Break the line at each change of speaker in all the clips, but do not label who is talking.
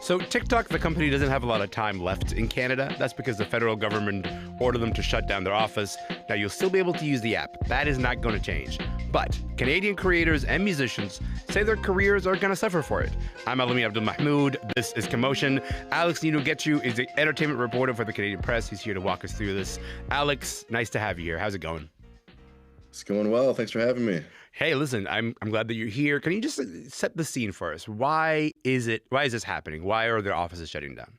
So TikTok, the company, doesn't have a lot of time left in Canada. That's because the federal government ordered them to shut down their office. Now, you'll still be able to use the app. That is not going to change. But Canadian creators and musicians say their careers are going to suffer for it. I'm Elamin Abdelmahmoud. This is Commotion. Alex Nino-Getchu is the entertainment reporter for the Canadian Press. He's here to walk us through this. Alex, nice to have you here. How's it going?
It's going well. Thanks for having me.
Hey, listen, I'm glad that you're here. Can you just set the scene for us? Why is this happening? Why are their offices shutting down?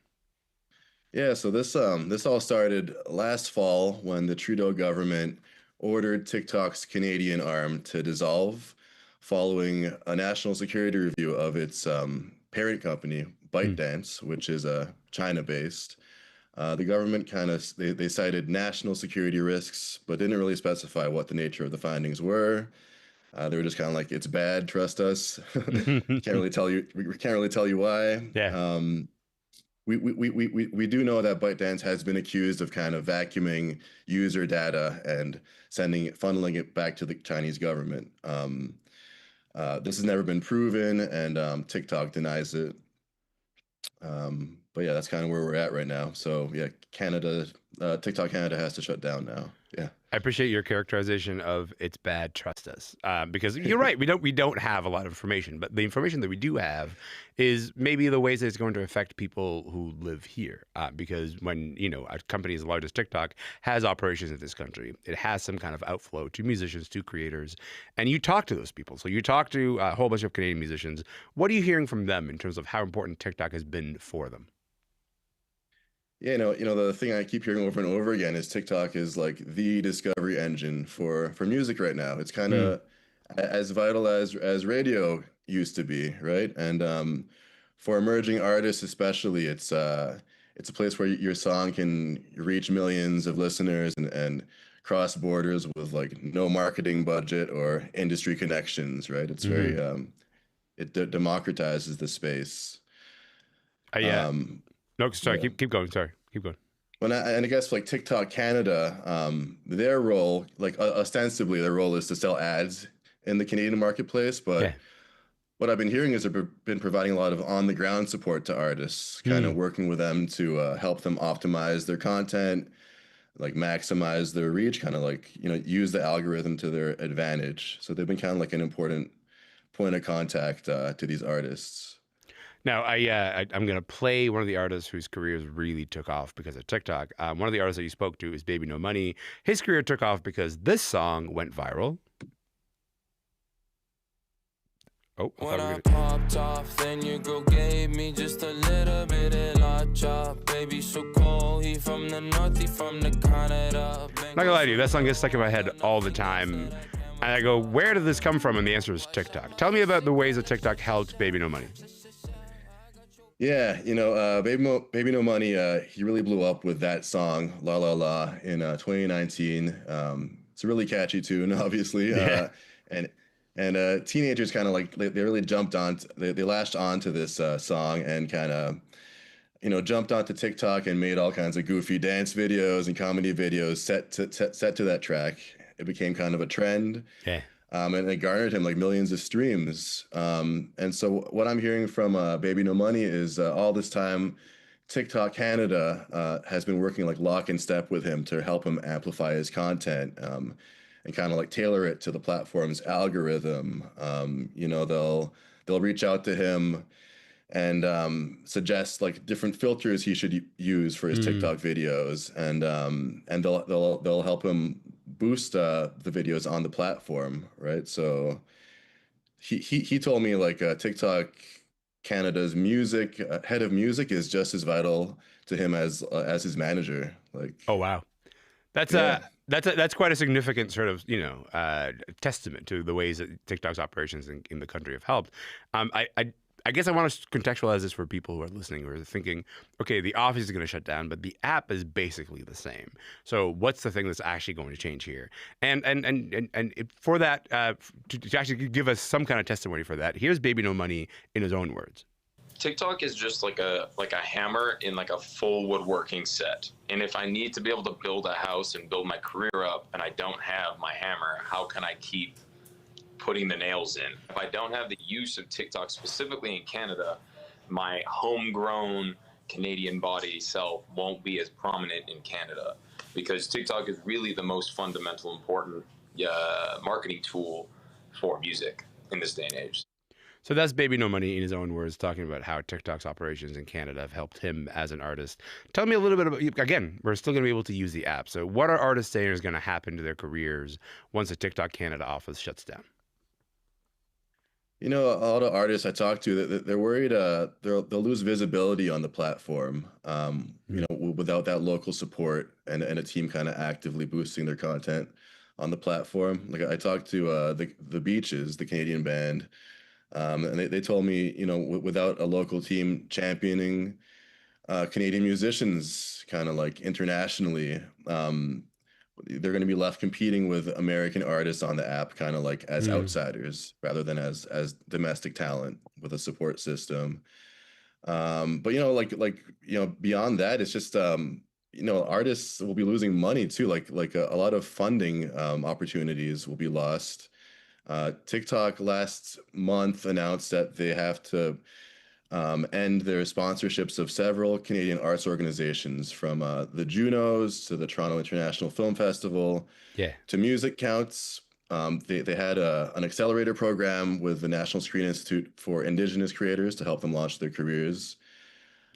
Yeah, so this all started last fall when the Trudeau government ordered TikTok's Canadian arm to dissolve following a national security review of its parent company, ByteDance, which is China-based. The government they cited national security risks, but didn't really specify what the nature of the findings were. They were just kind of like, "It's bad, trust us." Can't really tell you. We can't really tell you why.
Yeah.
We do know that ByteDance has been accused of kind of vacuuming user data and funneling it back to the Chinese government. This has never been proven, and TikTok denies it. But yeah, that's kind of where we're at right now. So yeah, TikTok Canada has to shut down now. Yeah.
I appreciate your characterization of "it's bad, trust us," because you're right. We don't have a lot of information, but the information that we do have is maybe the ways that it's going to affect people who live here. Because when a company as large as TikTok has operations in this country, it has some kind of outflow to musicians, to creators, and you talk to those people. So you talk to a whole bunch of Canadian musicians. What are you hearing from them in terms of how important TikTok has been for them?
Yeah, the thing I keep hearing over and over again is TikTok is like the discovery engine for music right now. It's kind of as vital as radio used to be, right? And for emerging artists especially, it's a place where your song can reach millions of listeners and cross borders with like no marketing budget or industry connections, right? It's very it democratizes the space.
Yeah. No, sorry.
Yeah.
Keep going. Sorry, keep going.
And I guess like TikTok Canada, their role, like ostensibly, their role is to sell ads in the Canadian marketplace. But what I've been hearing is they've been providing a lot of on-the-ground support to artists, kind of working with them to help them optimize their content, like maximize their reach, kind of like use the algorithm to their advantage. So they've been kind of like an important point of contact to these artists.
Now, I'm going to play one of the artists whose careers really took off because of TikTok. One of the artists that you spoke to is Baby No Money. His career took off because this song went viral. Oh,
when I popped off, then your girl gave me just a little bit of la chop. Baby so cold, he from the north, he from the Canada.
Not gonna lie to you, that song gets stuck in my head all the time. And I go, where did this come from? And the answer is TikTok. Tell me about the ways that TikTok helped Baby No Money.
Yeah, Baby No Money, he really blew up with that song, La La La, in 2019. It's a really catchy tune, obviously.
Yeah.
And teenagers kind of like, they really jumped on, they latched onto this song and kind of, jumped onto TikTok and made all kinds of goofy dance videos and comedy videos set to that track. It became kind of a trend.
Yeah.
And it garnered him like millions of streams. And so what I'm hearing from Baby No Money is all this time, TikTok Canada has been working like lock and step with him to help him amplify his content and kind of like tailor it to the platform's algorithm. They'll reach out to him and suggest like different filters he should use for his TikTok videos, and they'll help him boost the videos on the platform, right? So he told me like TikTok Canada's head of music is just as vital to him as his manager. Like,
oh wow, that's quite a significant sort of testament to the ways that TikTok's operations in the country have helped. I guess I want to contextualize this for people who are listening who are thinking, okay, the office is going to shut down, but the app is basically the same. So what's the thing that's actually going to change here? And for that, to actually give us some kind of testimony for that, here's Baby No Money in his own words.
TikTok is just like a hammer in like a full woodworking set. And if I need to be able to build a house and build my career up and I don't have my hammer, how can I keep putting the nails in? If I don't have the use of TikTok specifically in Canada, my homegrown Canadian body self won't be as prominent in Canada, because TikTok is really the most fundamental, important marketing tool for music in this day and age.
So that's Baby No Money in his own words, talking about how TikTok's operations in Canada have helped him as an artist. Tell me a little bit about, again, we're still going to be able to use the app. So what are artists saying is going to happen to their careers once the TikTok Canada office shuts down?
You know, a lot of artists I talk to, they're worried they'll lose visibility on the platform. You know, without that local support and a team kind of actively boosting their content on the platform. Like I talked to the Beaches, the Canadian band, and they told me, you know, without a local team championing Canadian musicians kind of like internationally, they're going to be left competing with American artists on the app, kind of like as outsiders rather than as domestic talent with a support system. But you know, like you know, beyond that, it's just you know, artists will be losing money too. Like a lot of funding opportunities will be lost. TikTok last month announced that they have to end their sponsorships of several Canadian arts organizations, from the Junos to the Toronto International Film Festival, to Music Counts. They had an accelerator program with the National Screen Institute for Indigenous creators to help them launch their careers.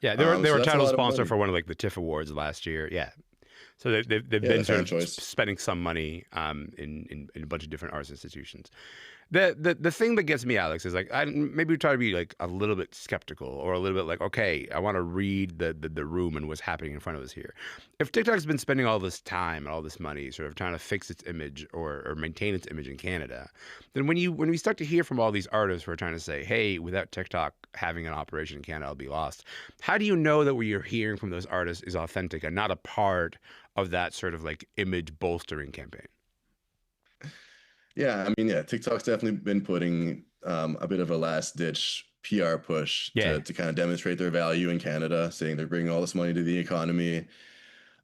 Yeah, they were
that's a
title
lot of
sponsor
money.
for one of like the TIFF Awards last year. Yeah. So they've
Yeah,
been
the
sort
fan
of
choice.
spending some money in a bunch of different arts institutions. The thing that gets me, Alex, is like maybe we try to be like a little bit skeptical or a little bit like, okay, I want to read the room and what's happening in front of us here. If TikTok's been spending all this time and all this money sort of trying to fix its image or maintain its image in Canada, then when we start to hear from all these artists who are trying to say, hey, without TikTok having an operation in Canada, I'll be lost. How do you know that what you're hearing from those artists is authentic and not a part of that sort of like image bolstering campaign?
Yeah, I mean, yeah, TikTok's definitely been putting a bit of a last ditch PR push
Yeah.
to kind of demonstrate their value in Canada, saying they're bringing all this money to the economy.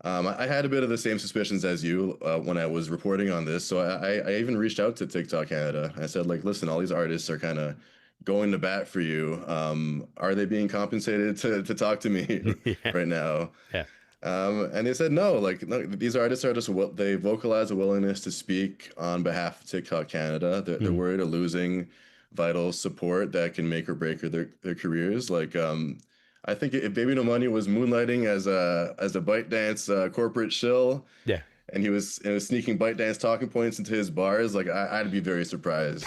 I had a bit of the same suspicions as you when I was reporting on this. So I even reached out to TikTok Canada. I said, like, listen, all these artists are kind of going to bat for you. Are they being compensated to talk to me
Yeah.
right now?
Yeah.
And they said no, like no, these artists are just they vocalize a willingness to speak on behalf of TikTok Canada. They're worried of losing vital support that can make or break their careers. Like I think if Baby No Money was moonlighting as a bite dance corporate shill,
Yeah.
and he was sneaking bite dance talking points into his bars, like I'd be very surprised.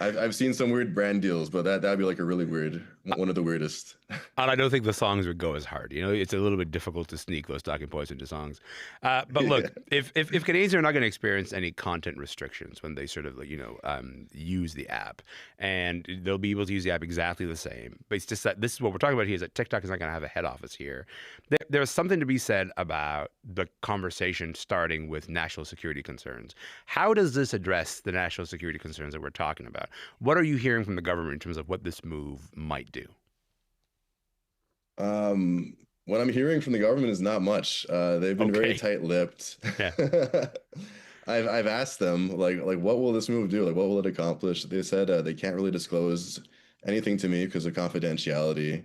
I've seen some weird brand deals, but that'd be like a really weird, one of the weirdest.
And I don't think the songs would go as hard. You know, it's a little bit difficult to sneak those talking points into songs. But look, if Canadians are not going to experience any content restrictions when they sort of, you know, use the app, and they'll be able to use the app exactly the same. But it's just that this is what we're talking about here, is that TikTok is not going to have a head office here. There's something to be said about the conversation starting with national security concerns. How does this address the national security concerns that we're talking about? What are you hearing from the government in terms of what this move might do?
What I'm hearing from the government is not much. They've been very
Okay.
tight-lipped.
Yeah.
I've asked them like what will this move do? Like what will it accomplish? They said they can't really disclose anything to me because of confidentiality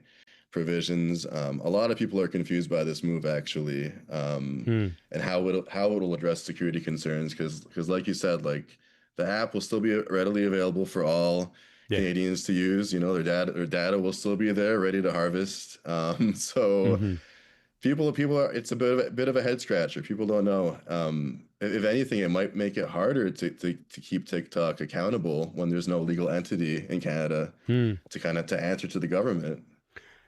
provisions. A lot of people are confused by this move actually, and how it'll address security concerns. Because like you said, like the app will still be readily available for all Canadians to use. You know, their data will still be there, ready to harvest. So people are. It's a bit of a head scratcher. People don't know. If anything, it might make it harder to keep TikTok accountable when there's no legal entity in Canada to answer to the government.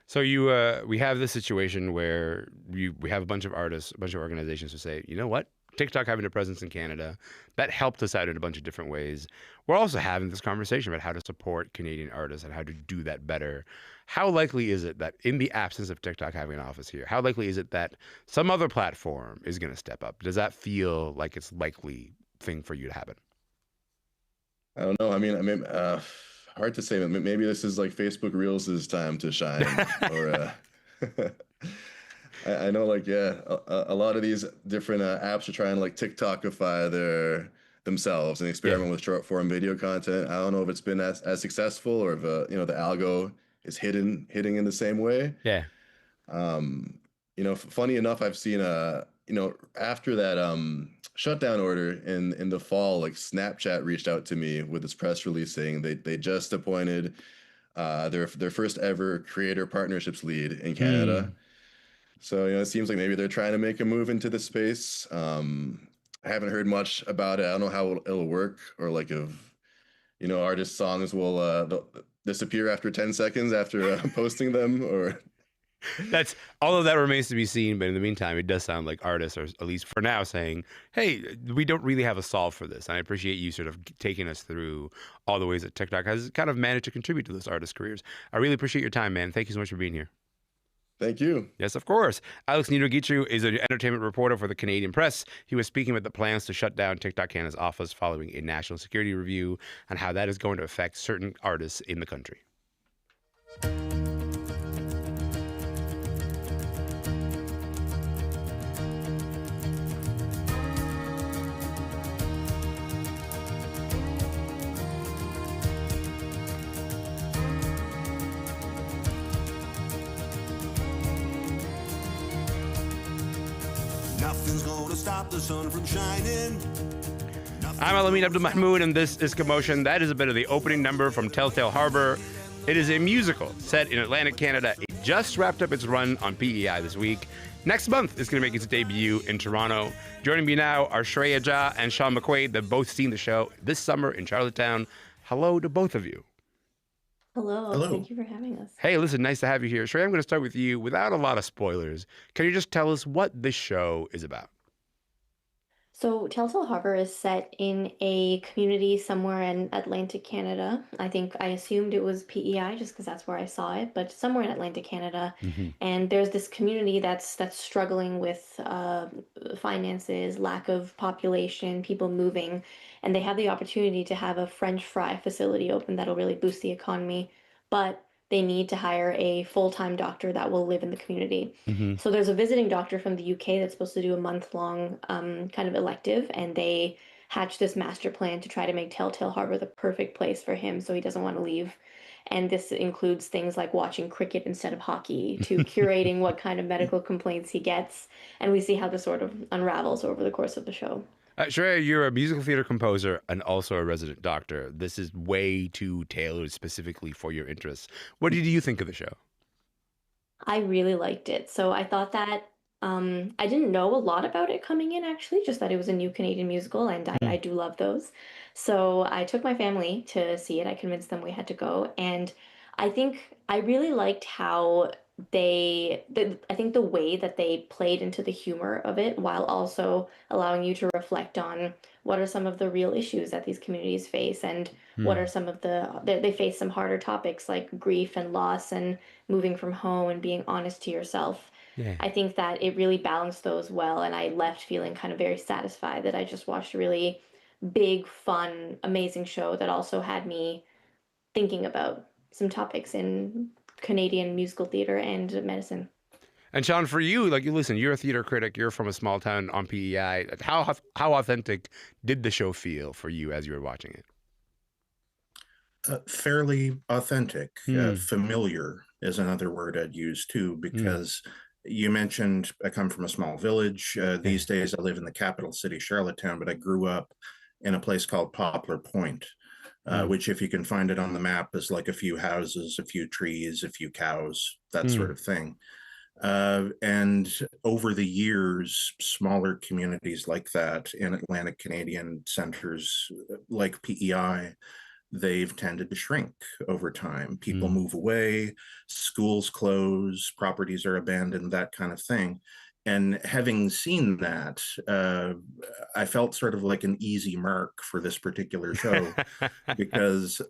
So we have this situation where we have a bunch of artists, a bunch of organizations who say, you know what? TikTok having a presence in Canada, that helped us out in a bunch of different ways. We're also having this conversation about how to support Canadian artists and how to do that better. How likely is it that in the absence of TikTok having an office here, how likely is it that some other platform is going to step up? Does that feel like it's likely thing for you to happen?
I don't know. I mean, hard to say. Maybe this is like Facebook Reels' time to shine, or I know, like, yeah, a lot of these different apps are trying to like TikTokify themselves and experiment with short form video content. I don't know if it's been as successful or if you know, the algo is hitting in the same way.
Yeah.
Funny enough, I've seen after that shutdown order in the fall, like Snapchat reached out to me with this press release saying they just appointed their first ever creator partnerships lead in Canada. So it seems like maybe they're trying to make a move into the space. I haven't heard much about it. I don't know how it'll work, or like if artists' songs will disappear after 10 seconds after posting them, or
That's all of that remains to be seen. But in the meantime, it does sound like artists are, at least for now, saying, hey, we don't really have a solve for this. And I appreciate you sort of taking us through all the ways that TikTok has kind of managed to contribute to those artists' careers. I really appreciate your time, man. Thank you so much for being here.
Thank you.
Yes, of course. Alex Nidogichu is an entertainment reporter for the Canadian Press. He was speaking about the plans to shut down TikTok Canada's office following a national security review and how that is going to affect certain artists in the country.
Nothing's gonna stop the sun from shining.
I'm Elamin Abdelmahmoud, and this is Commotion. That is a bit of the opening number from Tell Tale Harbour. It is a musical set in Atlantic Canada. It just wrapped up its run on P.E.I. this week. Next month, it's going to make its debut in Toronto. Joining me now are Shreya and Sean McQuaid. They've both seen the show this summer in Charlottetown. Hello to both of you.
Hello. Thank you for having us.
Hey, listen, nice to have you here. Shreya, I'm going to start with you without a lot of spoilers. Can you just tell us what this show is about?
So, Tell Tale Harbour is set in a community somewhere in Atlantic Canada. I assumed it was PEI just because that's where I saw it, but somewhere in Atlantic Canada. And there's this community that's struggling with finances, lack of population, people moving, and they have the opportunity to have a French fry facility open that'll really boost the economy. But they need to hire a full-time doctor that will live in the community. So there's a visiting doctor from the UK that's supposed to do a month-long kind of elective, and they hatch this master plan to try to make Tell Tale Harbour the perfect place for him so he doesn't want to leave. And this includes things like watching cricket instead of hockey, to curating what kind of medical complaints he gets. And we see how this sort of unravels over the course of the show.
Shreya, you're a musical theater composer and also a resident doctor. This is way too tailored specifically for your interests. What did you think of the show?
I really liked it. So I thought that I didn't know a lot about it coming in, actually, just that it was a new Canadian musical, and I do love those. So I took my family to see it. I convinced them we had to go. And I think I really liked how I think the way that they played into the humor of it while also allowing you to reflect on what are some of the real issues that these communities face, and what are some of they face some harder topics like grief and loss and moving from home and being honest to yourself.
Yeah.
I think that it really balanced those well, and I left feeling kind of very satisfied that I just watched a really big, fun, amazing show that also had me thinking about some topics in Canadian musical theater and medicine.
And Sean, for you, listen, you're a theater critic. You're from a small town on PEI. How authentic did the show feel for you as you were watching it?
Fairly authentic. Familiar is another word I'd use too, because you mentioned I come from a small village. These days I live in the capital city, Charlottetown, but I grew up in a place called Poplar Point. Which, if you can find it on the map, is like a few houses, a few trees, a few cows, that sort of thing. And over the years, smaller communities like that in Atlantic Canadian centers like PEI, they've tended to shrink over time. People move away, schools close, properties are abandoned, that kind of thing. And having seen that, I felt sort of like an easy mark for this particular show because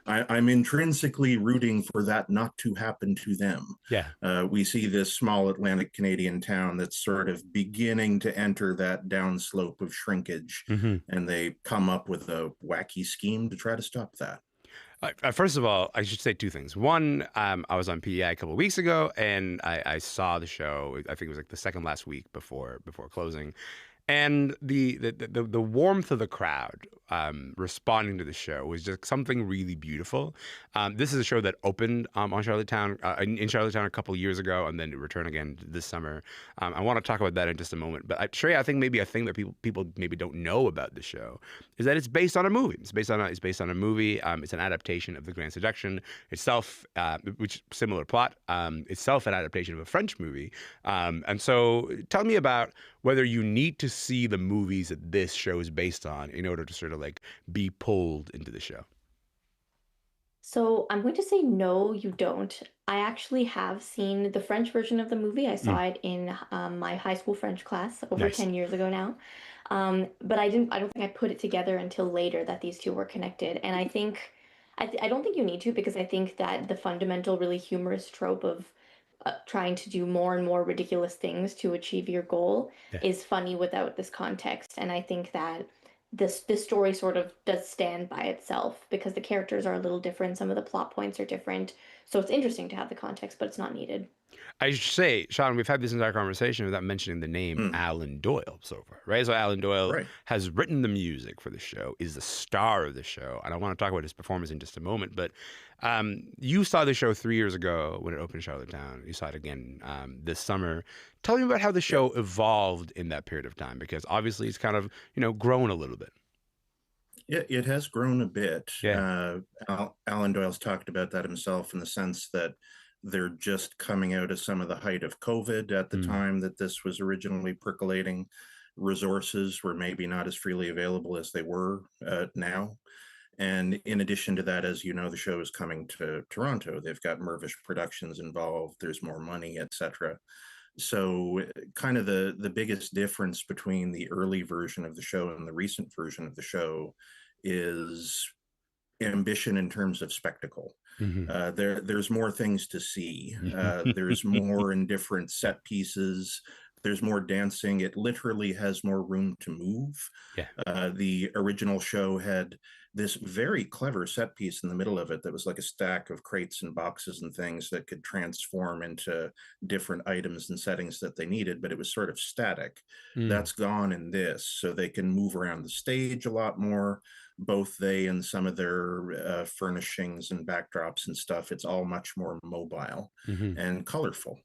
I'm intrinsically rooting for that not to happen to them.
Yeah.
We see this small Atlantic Canadian town that's sort of beginning to enter that downslope of shrinkage, and they come up with a wacky scheme to try to stop that.
First of all, I should say two things. One, I was on PEI a couple of weeks ago, and I saw the show. I think it was like the second last week before closing. And the warmth of the crowd responding to the show was just something really beautiful. This is a show that opened on Charlottetown in Charlottetown a couple years ago, and then to return again this summer. I want to talk about that in just a moment. But Shreya, I think maybe a thing that people maybe don't know about the show is that it's based on a movie. It's based on a movie. It's an adaptation of the Grand Seduction itself, which similar plot. Itself an adaptation of a French movie. And so, tell me about whether you need to see the movies that this show is based on in order to sort of like be pulled into the show.
So I'm going to say no, you don't. I actually have seen the French version of the movie. I saw it in my high school French class over
Nice.
10 years ago now. But I don't think I put it together until later that these two were connected. And I think, I don't think you need to, because I think that the fundamental, really humorous trope of trying to do more and more ridiculous things to achieve your goal
Yeah.
is funny without this context. And I think that this story sort of does stand by itself because the characters are a little different. Some of the plot points are different. So it's interesting to have the context, but it's not needed.
I should say, Sean, we've had this entire conversation without mentioning the name
Mm.
Alan Doyle so far, right? So Alan Doyle
Right.
has written the music for the show, is the star of the show, and I want to talk about his performance in just a moment. But you saw the show 3 years ago when it opened in Charlottetown. You saw it again this summer. Tell me about how the show evolved in that period of time, because obviously it's kind of grown a little bit.
It has grown a bit.
Yeah.
Alan Doyle's talked about that himself in the sense that they're just coming out of some of the height of COVID at the time that this was originally percolating. Resources were maybe not as freely available as they were now. And in addition to that, as you know, the show is coming to Toronto. They've got Mervish Productions involved. There's more money, etc. So kind of the biggest difference between the early version of the show and the recent version of the show is ambition in terms of spectacle. There's more things to see. There's more in different set pieces. There's more dancing. It literally has more room to move.
Yeah.
The original show had this very clever set piece in the middle of it that was like a stack of crates and boxes and things that could transform into different items and settings that they needed, but it was sort of static. That's gone in this, so they can move around the stage a lot more. Both they and some of their furnishings and backdrops and stuff, it's all much more mobile and colorful.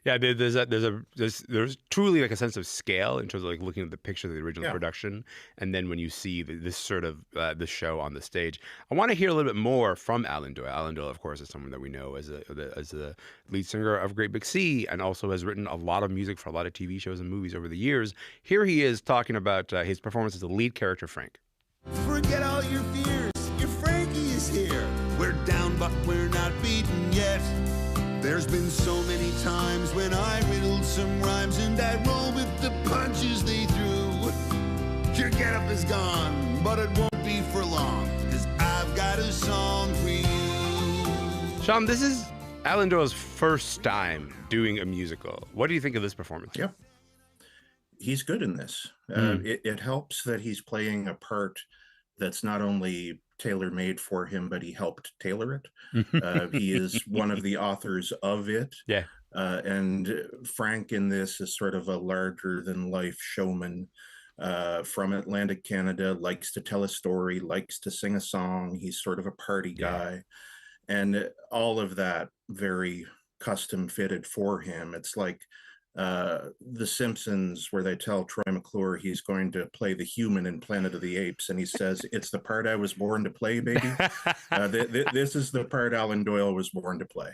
Yeah, there's truly like a sense of scale in terms of like looking at the picture of the original production, and then when you see this sort of the show on the stage. I want to hear a little bit more from Alan Doyle. Alan Doyle, of course, is someone that we know as the lead singer of Great Big Sea, and also has written a lot of music for a lot of TV shows and movies over the years. Here he is talking about his performance as the lead character, Frank.
Forget all your fears, your Frankie is here. We're down, but we're not beaten yet. There's been so many times when I riddled some rhymes and I roll with the punches they threw. Your getup is gone, but it won't be for long, 'cause I've got a song for you.
Sean, this is Alan Doyle's first time doing a musical. What do you think of this performance?
Yep. He's good in this. It helps that he's playing a part that's not only tailor-made for him, but he helped tailor it. He is one of the authors of it.
Yeah.
And Frank in this is sort of a larger-than-life showman from Atlantic Canada, likes to tell a story, likes to sing a song. He's sort of a party guy. And all of that very custom-fitted for him. It's like The Simpsons, where they tell Troy McClure he's going to play the human in Planet of the Apes, and he says, "It's the part I was born to play, baby." This is the part Alan Doyle was born to play.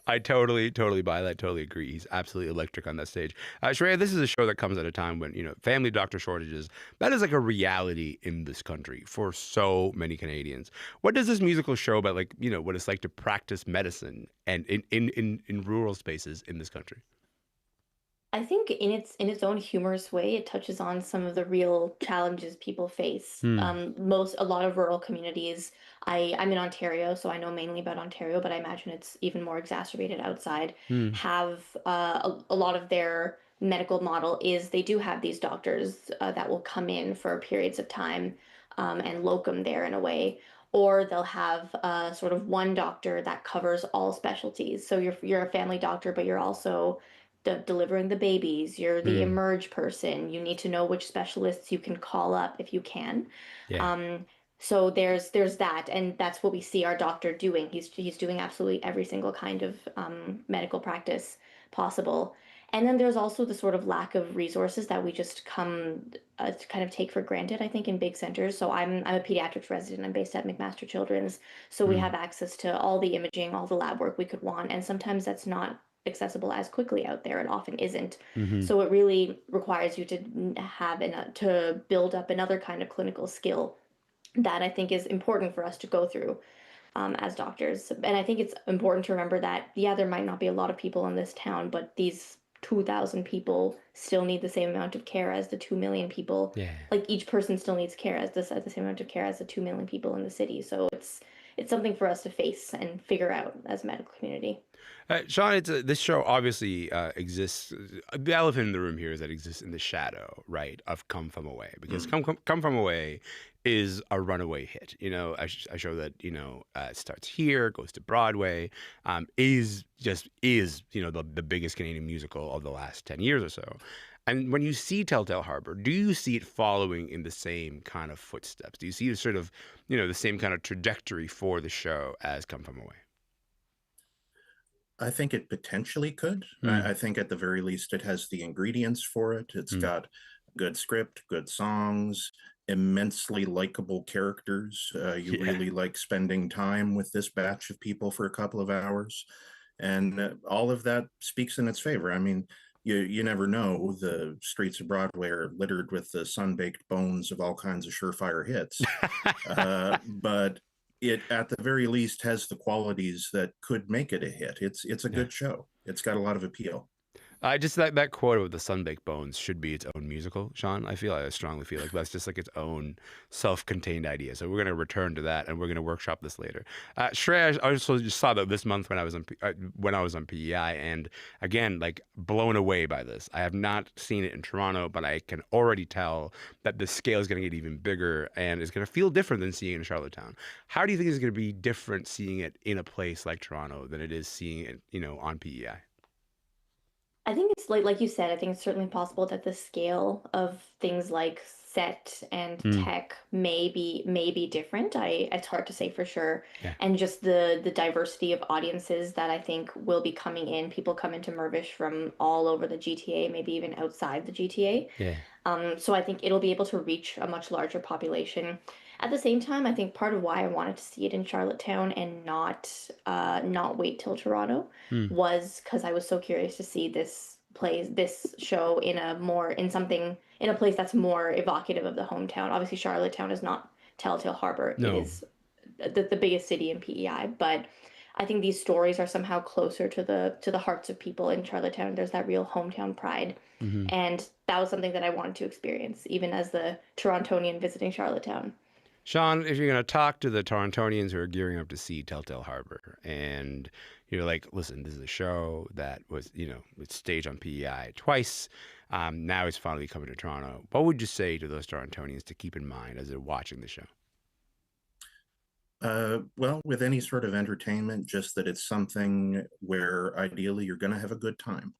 I totally buy that. Totally agree. He's absolutely electric on that stage. Shreya, this is a show that comes at a time when, family doctor shortages, that is like a reality in this country for so many Canadians. What does this musical show about, like, what it's like to practice medicine and in rural spaces in this country?
I think in its own humorous way, it touches on some of the real challenges people face. A lot of rural communities. I'm in Ontario, so I know mainly about Ontario, but I imagine it's even more exacerbated outside. Have a lot of their medical model is they do have these doctors that will come in for periods of time and locum there in a way. Or they'll have sort of one doctor that covers all specialties. So you're a family doctor, but you're also delivering the babies, you're the emerge person, you need to know which specialists you can call up if you can.
Yeah.
So there's that, and that's what we see our doctor doing. He's doing absolutely every single kind of medical practice possible. And then there's also the sort of lack of resources that we just come to kind of take for granted, I think, in big centers. So I'm a pediatrics resident. I'm based at McMaster Children's, so we have access to all the imaging, all the lab work we could want, and sometimes that's not accessible as quickly out there. It often isn't. So it really requires you to have to build up another kind of clinical skill that I think is important for us to go through as doctors. And I think it's important to remember that, yeah, there might not be a lot of people in this town, but these 2,000 people still need the same amount of care as the 2 million people.
Yeah.
Like each person still needs care as the same amount of care as the 2 million people in the city. So it's something for us to face and figure out as a medical community.
Sean, this show obviously exists. The elephant in the room here is that it exists in the shadow, right, of Come From Away, because Come From Away is a runaway hit. You know, a show that, you know, starts here, goes to Broadway, is you know, the biggest Canadian musical of the last 10 years or so. And when you see Tell Tale Harbour, do you see it following in the same kind of footsteps? Do you see sort of, you know, the same kind of trajectory for the show as Come From Away?
I think it potentially could. I think at the very least it has the ingredients for it. It's got good script, good songs, immensely likable characters. You really like spending time with this batch of people for a couple of hours. And all of that speaks in its favor. I mean, you never know. The streets of Broadway are littered with the sun-baked bones of all kinds of surefire hits. But it, at the very least, has the qualities that could make it a hit. It's a good show. It's got a lot of appeal.
Just that quote of the Sunbaked Bones should be its own musical, Sean. I strongly feel like that's just like its own self-contained idea. So we're going to return to that, and we're going to workshop this later. Shreya, I also just saw that this month when I was on P.E.I, and again, like blown away by this. I have not seen it in Toronto, but I can already tell that the scale is going to get even bigger, and it's going to feel different than seeing it in Charlottetown. How do you think it's going to be different seeing it in a place like Toronto than it is seeing it, you know, on P.E.I?
I think it's like you said, I think it's certainly possible that the scale of things like set and tech may be different. It's hard to say for sure.
Yeah.
And just the diversity of audiences that I think will be coming in. People come into Mirvish from all over the GTA, maybe even outside the GTA.
Yeah.
So I think it'll be able to reach a much larger population. At the same time, I think part of why I wanted to see it in Charlottetown and not wait till Toronto was because I was so curious to see this show in a place that's more evocative of the hometown. Obviously, Charlottetown is not Tell Tale Harbour.
No.
It is the biggest city in PEI, but I think these stories are somehow closer to the hearts of people in Charlottetown. There's that real hometown pride. And that was something that I wanted to experience, even as the Torontonian visiting Charlottetown.
Sean, if you're going to talk to the Torontonians who are gearing up to see Tell Tale Harbour, and you're like, listen, this is a show that was, you know, it's staged on PEI twice. Now it's finally coming to Toronto. What would you say to those Torontonians to keep in mind as they're watching the show?
Well, with any sort of entertainment, just that it's something where ideally you're going to have a good time.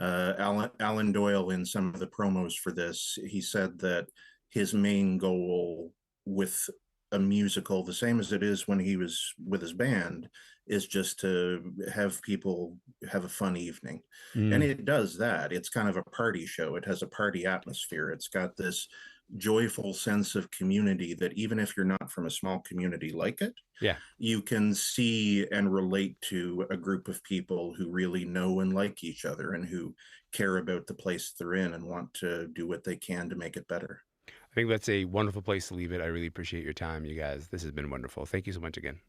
Alan Doyle, in some of the promos for this, he said that his main goal with a musical, the same as it is when he was with his band, is just to have people have a fun evening. And it does that. It's kind of a party show. It has a party atmosphere. It's got this joyful sense of community that even if you're not from a small community like it, you can see and relate to a group of people who really know and like each other and who care about the place they're in and want to do what they can to make it better.
I think that's a wonderful place to leave it. I really appreciate your time, you guys. This has been wonderful. Thank you so much again.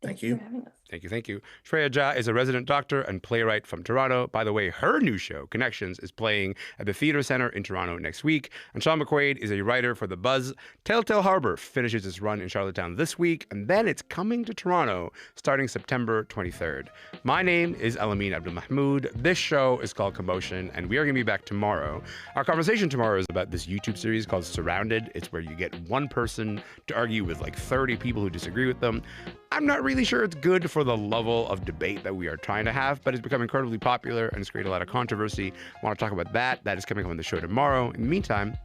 Thank you for having us.
Thank you. Shreya Jha is a resident doctor and playwright from Toronto. By the way, her new show, Connections, is playing at the Theatre Centre in Toronto next week. And Sean McQuaid is a writer for The Buzz. Tell Tale Harbour finishes its run in Charlottetown this week, and then it's coming to Toronto starting September 23rd. My name is Elamin Abdelmahmoud. This show is called Commotion, and we are going to be back tomorrow. Our conversation tomorrow is about this YouTube series called Surrounded. It's where you get one person to argue with like 30 people who disagree with them. I'm not really sure it's good for the level of debate that we are trying to have, but it's become incredibly popular and it's created a lot of controversy. I want to talk about that. That is coming up on the show tomorrow. In the meantime,